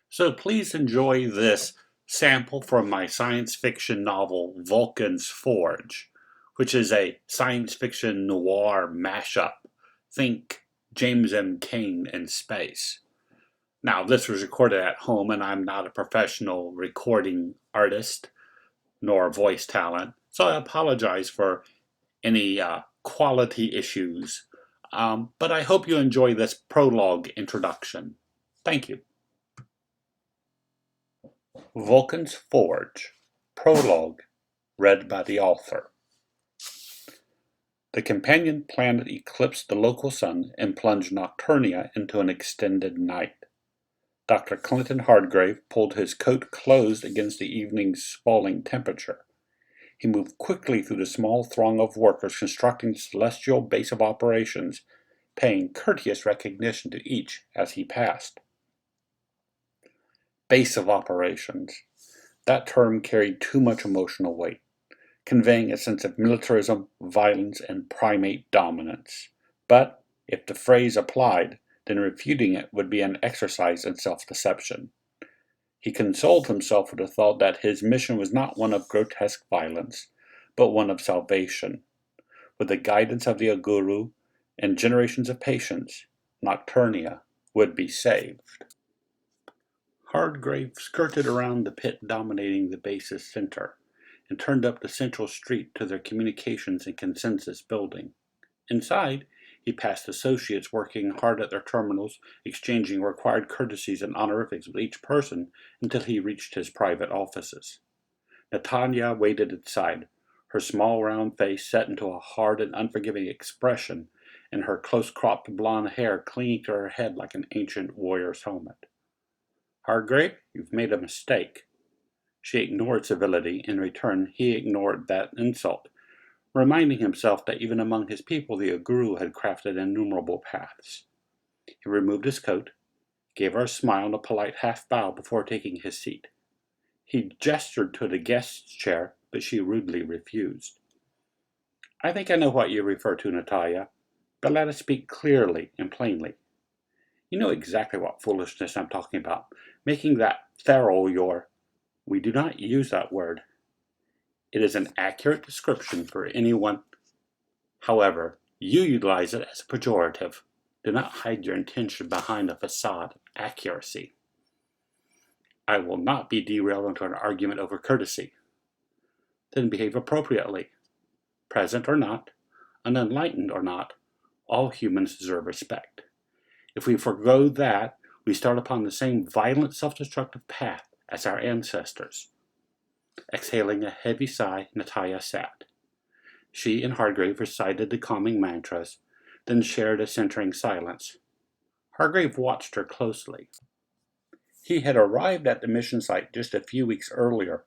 So please enjoy this sample from my science fiction novel Vulcan's Forge, which is a science fiction noir mashup. Think James M. Cain in space. Now, this was recorded at home, and I'm not a professional recording artist nor voice talent, so I apologize for any quality issues. But I hope you enjoy this prologue introduction. Thank you. Vulcan's Forge, Prologue, read by the author. The companion planet eclipsed the local sun and plunged Nocturnia into an extended night. Dr. Clinton Hardgrave pulled his coat closed against the evening's falling temperature. He moved quickly through the small throng of workers constructing the celestial base of operations, paying courteous recognition to each as he passed. Base of operations. That term carried too much emotional weight, conveying a sense of militarism, violence, and primate dominance. But if the phrase applied, then refuting it would be an exercise in self-deception. He consoled himself with the thought that his mission was not one of grotesque violence, but one of salvation. With the guidance of the Aguru and generations of patience, Nocturnia would be saved. Hardgrave skirted around the pit dominating the base's center and turned up the central street to their communications and consensus building. Inside, he passed associates working hard at their terminals, exchanging required courtesies and honorifics with each person until he reached his private offices. Natanya waited inside, her small round face set into a hard and unforgiving expression, and her close-cropped blonde hair clinging to her head like an ancient warrior's helmet. Hardgrave, you've made a mistake. She ignored civility. In return, he ignored that insult, reminding himself that even among his people the Aguru had crafted innumerable paths. He removed his coat, gave her a smile and a polite half-bow before taking his seat. He gestured to the guest's chair, but she rudely refused. I think I know what you refer to, Natalia, but let us speak clearly and plainly. You know exactly what foolishness I'm talking about, making that feral your... We do not use that word. It is an accurate description for anyone. However, you utilize it as a pejorative. Do not hide your intention behind a facade of accuracy. I will not be derailed into an argument over courtesy. Then behave appropriately. Present or not, unenlightened or not, all humans deserve respect. If we forgo that, we start upon the same violent self-destructive path as our ancestors. Exhaling a heavy sigh, Natalia sat. She and Hardgrave recited the calming mantras, then shared a centering silence. Hardgrave watched her closely. He had arrived at the mission site just a few weeks earlier,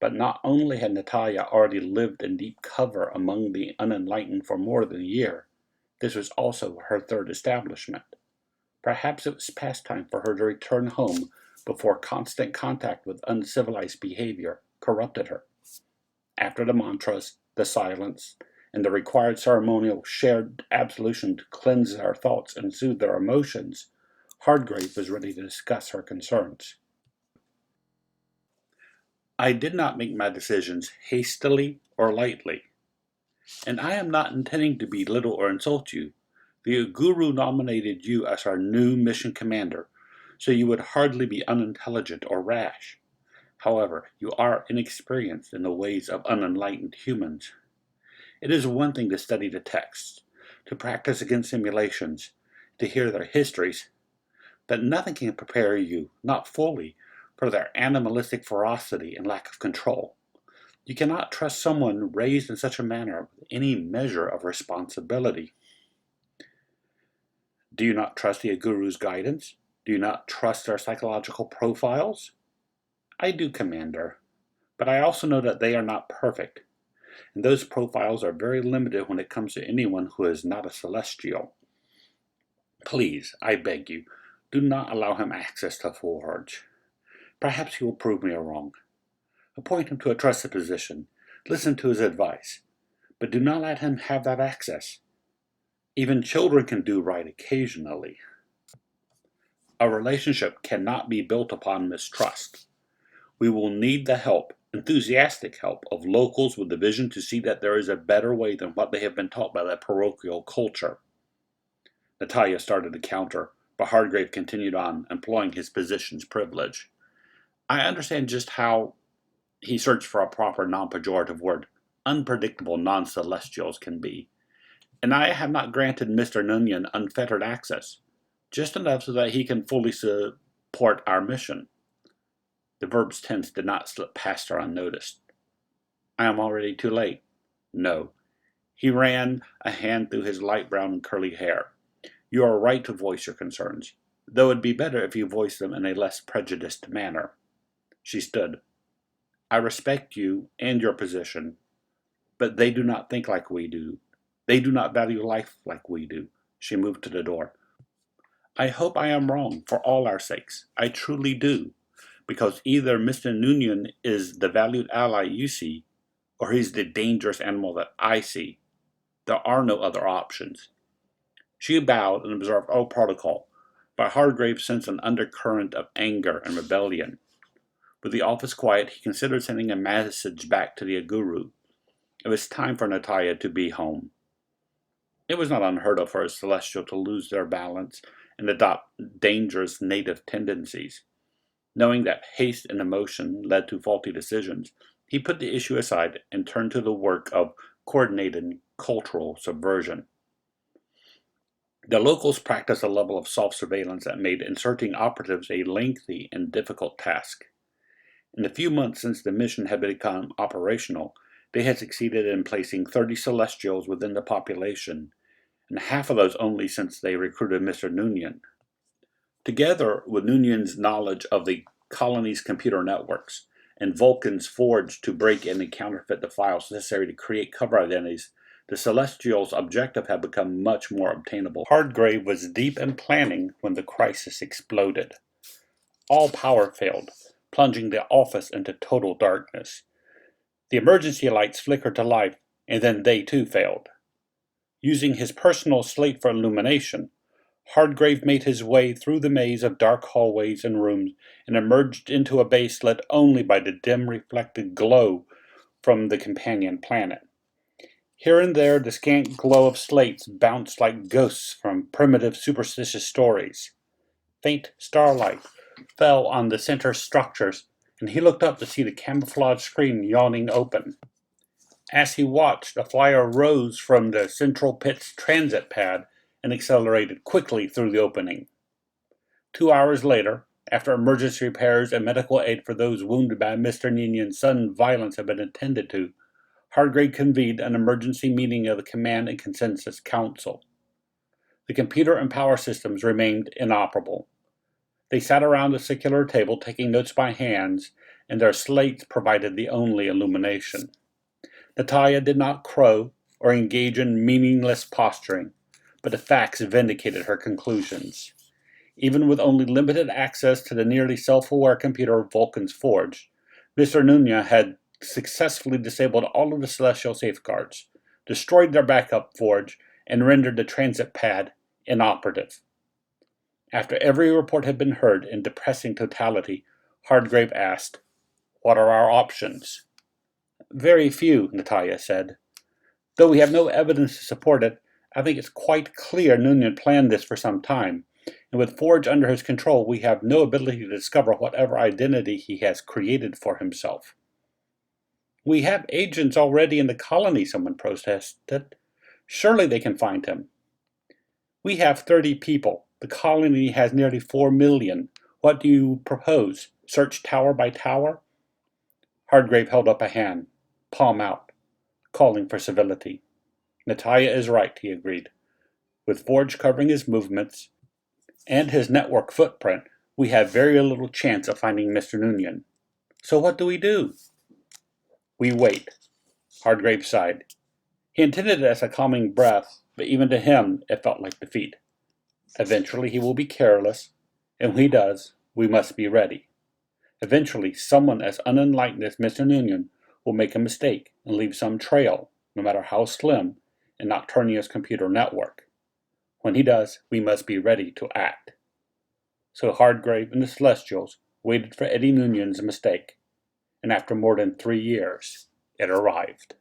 but not only had Natalia already lived in deep cover among the unenlightened for more than a year, this was also her third establishment. Perhaps it was past time for her to return home before constant contact with uncivilized behavior corrupted her. After the mantras, the silence, and the required ceremonial shared absolution to cleanse their thoughts and soothe their emotions, Hardgrave was ready to discuss her concerns. I did not make my decisions hastily or lightly, and I am not intending to belittle or insult you. The Guru nominated you as our new mission commander, so you would hardly be unintelligent or rash. However, you are inexperienced in the ways of unenlightened humans. It is one thing to study the texts, to practice against simulations, to hear their histories, but nothing can prepare you, not fully, for their animalistic ferocity and lack of control. You cannot trust someone raised in such a manner with any measure of responsibility. Do you not trust the Guru's guidance? Do you not trust their psychological profiles? I do, Commander, but I also know that they are not perfect, and those profiles are very limited when it comes to anyone who is not a celestial. Please, I beg you, do not allow him access to Forge. Perhaps he will prove me wrong. Appoint him to a trusted position. Listen to his advice, but do not let him have that access. Even children can do right occasionally. A relationship cannot be built upon mistrust. We will need the help, enthusiastic help, of locals with the vision to see that there is a better way than what they have been taught by that parochial culture. Natalia started to counter, but Hardgrave continued on, employing his position's privilege. I understand just how he searched for a proper non-pejorative word. Unpredictable non-celestials can be. And I have not granted Mr. Nunyan unfettered access, just enough so that he can fully support our mission. The verb's tense did not slip past her unnoticed. I am already too late. No. He ran a hand through his light brown and curly hair. You are right to voice your concerns, though it'd be better if you voiced them in a less prejudiced manner. She stood. I respect you and your position, but they do not think like we do. They do not value life like we do. She moved to the door. I hope I am wrong, for all our sakes. I truly do, because either Mr. Nunyan is the valued ally you see, or he's the dangerous animal that I see. There are no other options. She bowed and observed all protocol, but Hardgrave sensed an undercurrent of anger and rebellion. With the office quiet, he considered sending a message back to the Aguru. It was time for Natalia to be home. It was not unheard of for a celestial to lose their balance and adopt dangerous native tendencies. Knowing that haste and emotion led to faulty decisions, he put the issue aside and turned to the work of coordinated cultural subversion. The locals practiced a level of self-surveillance that made inserting operatives a lengthy and difficult task. In the few months since the mission had become operational, they had succeeded in placing 30 Celestials within the population, and half of those only since they recruited Mr. Nunyan. Together with Nunyan's knowledge of the colony's computer networks, and Vulcan's forge to break in and counterfeit the files necessary to create cover identities, the Celestials' objective had become much more obtainable. Hardgrave was deep in planning when the crisis exploded. All power failed, plunging the office into total darkness. The emergency lights flickered to life, and then they too failed. Using his personal slate for illumination, Hardgrave made his way through the maze of dark hallways and rooms and emerged into a base lit only by the dim reflected glow from the companion planet. Here and there, the scant glow of slates bounced like ghosts from primitive superstitious stories. Faint starlight fell on the center structures, and he looked up to see the camouflage screen yawning open. As he watched, a flyer rose from the central pit's transit pad and accelerated quickly through the opening. 2 hours later, after emergency repairs and medical aid for those wounded by Mr. Nunyan's sudden violence had been attended to, Hardgrave convened an emergency meeting of the Command and Consensus Council. The computer and power systems remained inoperable. They sat around the circular table taking notes by hands, and their slates provided the only illumination. Natalia did not crow or engage in meaningless posturing, but the facts vindicated her conclusions. Even with only limited access to the nearly self-aware computer of Vulcan's forge, Mr. Nunyan had successfully disabled all of the celestial safeguards, destroyed their backup forge, and rendered the transit pad inoperative. After every report had been heard in depressing totality, Hardgrave asked, "What are our options?" "Very few," Natalia said. "Though we have no evidence to support it, I think it's quite clear Nunyan planned this for some time, and with Forge under his control, we have no ability to discover whatever identity he has created for himself." "We have agents already in the colony," someone protested. "Surely they can find him." "We have 30 people. The colony has nearly 4 million. What do you propose? Search tower by tower?" Hardgrave held up a hand, palm out, calling for civility. "Natalia is right," he agreed. "With Forge covering his movements and his network footprint, we have very little chance of finding Mr. Nunyan. So what do we do?" "We wait." Hardgrave sighed. He intended it as a calming breath, but even to him it felt like defeat. Eventually he will be careless, and when he does, we must be ready. Eventually, someone as unenlightened as Mr. Nunyan will make a mistake and leave some trail, no matter how slim, in Nocturnia's computer network. When he does, we must be ready to act. So Hardgrave and the Celestials waited for Eddie Munion's mistake, and after more than 3 years, it arrived.